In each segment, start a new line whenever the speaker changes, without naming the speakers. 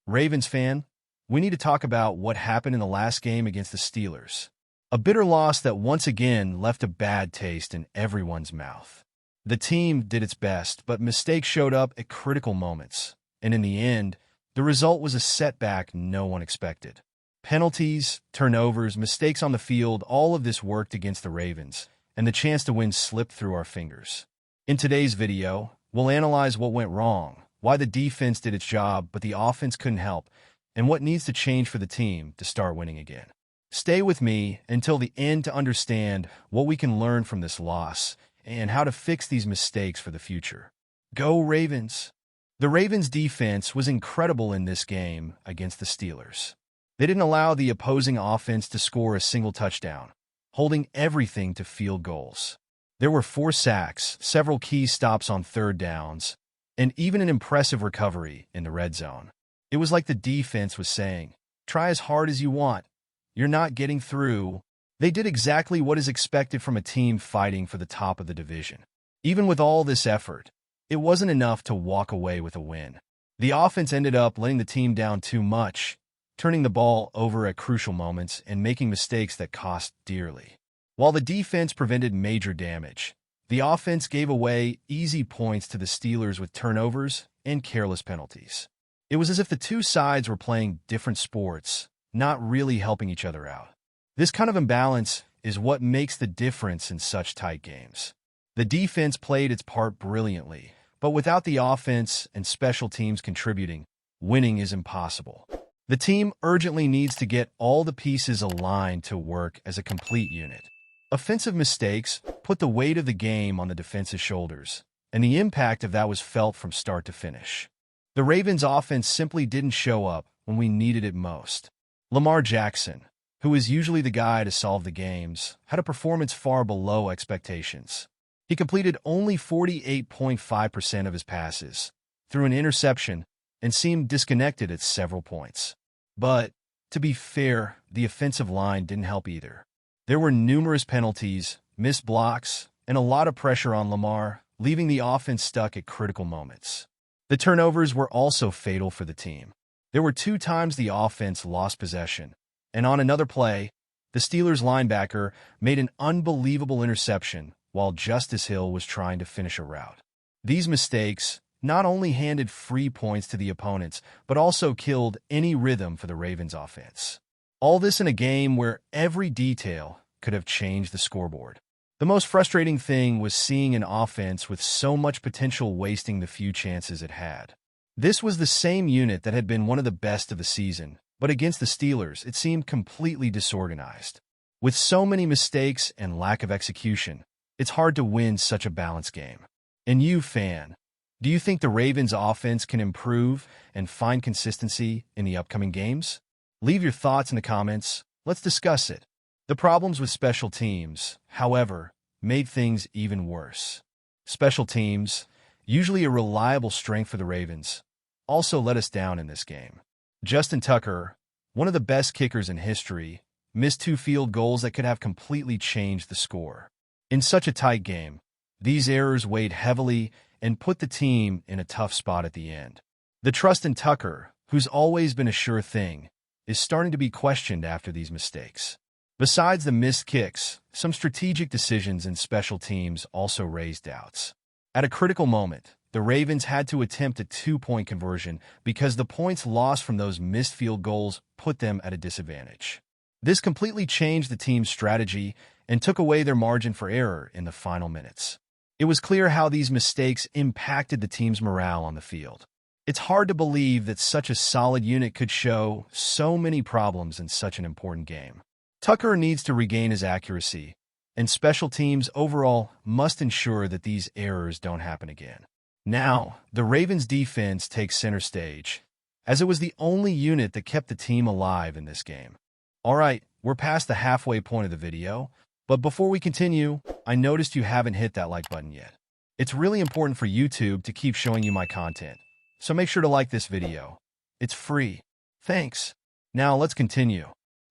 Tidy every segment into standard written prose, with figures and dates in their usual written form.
Ravens fan, we need to talk about what happened in the last game against the Steelers. A bitter loss that once again left a bad taste in everyone's mouth. The team did its best, but mistakes showed up at critical moments. And in the end, the result was a setback no one expected. Penalties, turnovers, mistakes on the field, all of this worked against the Ravens, and the chance to win slipped through our fingers. In today's video, we'll analyze what went wrong, why the defense did its job but the offense couldn't help, and what needs to change for the team to start winning again. Stay with me until the end to understand what we can learn from this loss and how to fix these mistakes for the future. Go Ravens! The Ravens' defense was incredible in this game against the Steelers. They didn't allow the opposing offense to score a single touchdown, holding everything to field goals. There were 4 sacks, several key stops on third downs, and even an impressive recovery in the red zone. It was like the defense was saying, "Try as hard as you want. You're not getting through." They did exactly what is expected from a team fighting for the top of the division. Even with all this effort, it wasn't enough to walk away with a win. The offense ended up letting the team down too much, turning the ball over at crucial moments and making mistakes that cost dearly. While the defense prevented major damage, the offense gave away easy points to the Steelers with turnovers and careless penalties. It was as if the two sides were playing different sports, not really helping each other out. This kind of imbalance is what makes the difference in such tight games. The defense played its part brilliantly, but without the offense and special teams contributing, winning is impossible. The team urgently needs to get all the pieces aligned to work as a complete unit. Offensive mistakes put the weight of the game on the defense's shoulders, and the impact of that was felt from start to finish. The Ravens' offense simply didn't show up when we needed it most. Lamar Jackson, who is usually the guy to solve the games, had a performance far below expectations. He completed only 48.5% of his passes, threw an interception, and seemed disconnected at several points. But, to be fair, the offensive line didn't help either. There were numerous penalties, missed blocks, and a lot of pressure on Lamar, leaving the offense stuck at critical moments. The turnovers were also fatal for the team. There were 2 times the offense lost possession, and on another play, the Steelers linebacker made an unbelievable interception while Justice Hill was trying to finish a route. These mistakes not only handed free points to the opponents, but also killed any rhythm for the Ravens offense. All this in a game where every detail could have changed the scoreboard. The most frustrating thing was seeing an offense with so much potential wasting the few chances it had. This was the same unit that had been one of the best of the season, but against the Steelers, it seemed completely disorganized. With so many mistakes and lack of execution, it's hard to win such a balanced game. And you, fan, do you think the Ravens' offense can improve and find consistency in the upcoming games? Leave your thoughts in the comments. Let's discuss it. The problems with special teams, however, made things even worse. Special teams, usually a reliable strength for the Ravens, also let us down in this game. Justin Tucker, one of the best kickers in history, missed 2 field goals that could have completely changed the score. In such a tight game, these errors weighed heavily and put the team in a tough spot at the end. The trust in Tucker, who's always been a sure thing, is starting to be questioned after these mistakes. Besides the missed kicks, some strategic decisions in special teams also raised doubts. At a critical moment, the Ravens had to attempt a 2-point conversion because the points lost from those missed field goals put them at a disadvantage. This completely changed the team's strategy and took away their margin for error in the final minutes. It was clear how these mistakes impacted the team's morale on the field. It's hard to believe that such a solid unit could show so many problems in such an important game. Tucker needs to regain his accuracy, and special teams overall must ensure that these errors don't happen again. Now, the Ravens' defense takes center stage, as it was the only unit that kept the team alive in this game. Alright, we're past the halfway point of the video, but before we continue, I noticed you haven't hit that like button yet. It's really important for YouTube to keep showing you my content, so make sure to like this video. It's free. Thanks. Now let's continue.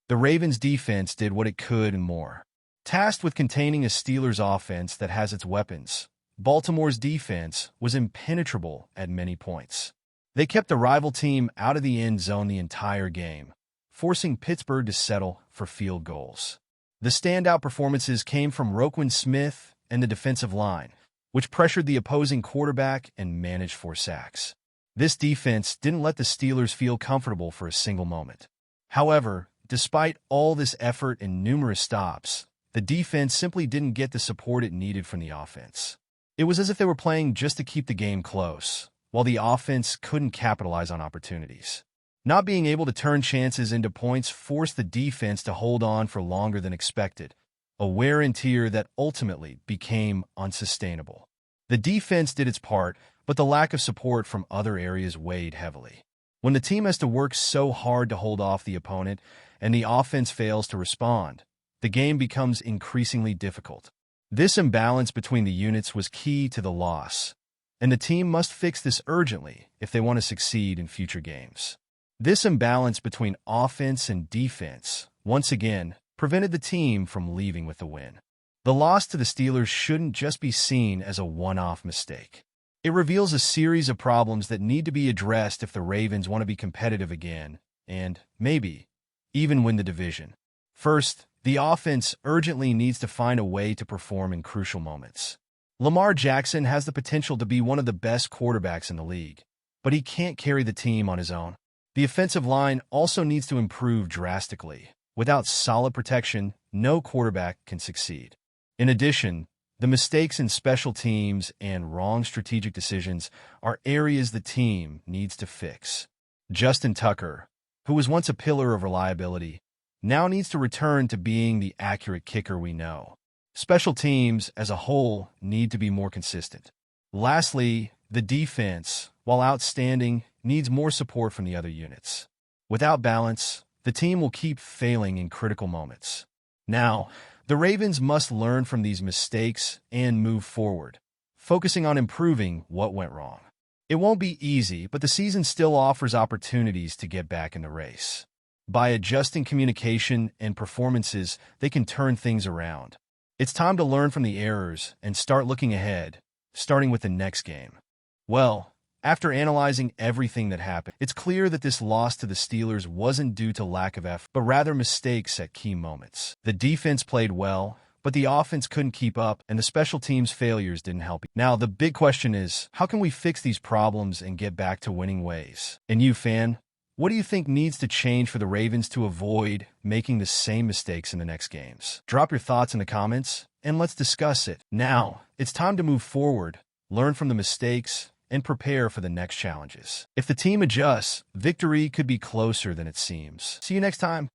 The Ravens' defense did what it could and more. Tasked with containing a Steelers offense that has its weapons, Baltimore's defense was impenetrable at many points. They kept the rival team out of the end zone the entire game, forcing Pittsburgh to settle for field goals. The standout performances came from Roquan Smith and the defensive line, which pressured the opposing quarterback and managed 4 sacks. This defense didn't let the Steelers feel comfortable for a single moment. However, despite all this effort and numerous stops, the defense simply didn't get the support it needed from the offense. It was as if they were playing just to keep the game close, while the offense couldn't capitalize on opportunities. Not being able to turn chances into points forced the defense to hold on for longer than expected, a wear and tear that ultimately became unsustainable. The defense did its part, but the lack of support from other areas weighed heavily. When the team has to work so hard to hold off the opponent and the offense fails to respond, the game becomes increasingly difficult. This imbalance between the units was key to the loss, and the team must fix this urgently if they want to succeed in future games. This imbalance between offense and defense, once again, prevented the team from leaving with the win. The loss to the Steelers shouldn't just be seen as a one-off mistake. It reveals a series of problems that need to be addressed if the Ravens want to be competitive again and, maybe, even win the division. First, the offense urgently needs to find a way to perform in crucial moments. Lamar Jackson has the potential to be one of the best quarterbacks in the league, but he can't carry the team on his own. The offensive line also needs to improve drastically. Without solid protection, no quarterback can succeed. In addition, the mistakes in special teams and wrong strategic decisions are areas the team needs to fix. Justin Tucker, who was once a pillar of reliability, now needs to return to being the accurate kicker we know. Special teams, as a whole, need to be more consistent. Lastly, the defense, while outstanding, needs more support from the other units. Without balance, the team will keep failing in critical moments. Now, the Ravens must learn from these mistakes and move forward, focusing on improving what went wrong. It won't be easy, but the season still offers opportunities to get back in the race. By adjusting communication and performances, they can turn things around. It's time to learn from the errors and start looking ahead, starting with the next game. Well, after analyzing everything that happened, it's clear that this loss to the Steelers wasn't due to lack of effort, but rather mistakes at key moments. The defense played well, but the offense couldn't keep up, and the special teams' failures didn't help. Now, the big question is, how can we fix these problems and get back to winning ways? And you, fan, what do you think needs to change for the Ravens to avoid making the same mistakes in the next games? Drop your thoughts in the comments, and let's discuss it. Now, it's time to move forward, learn from the mistakes, and prepare for the next challenges. If the team adjusts, victory could be closer than it seems. See you next time.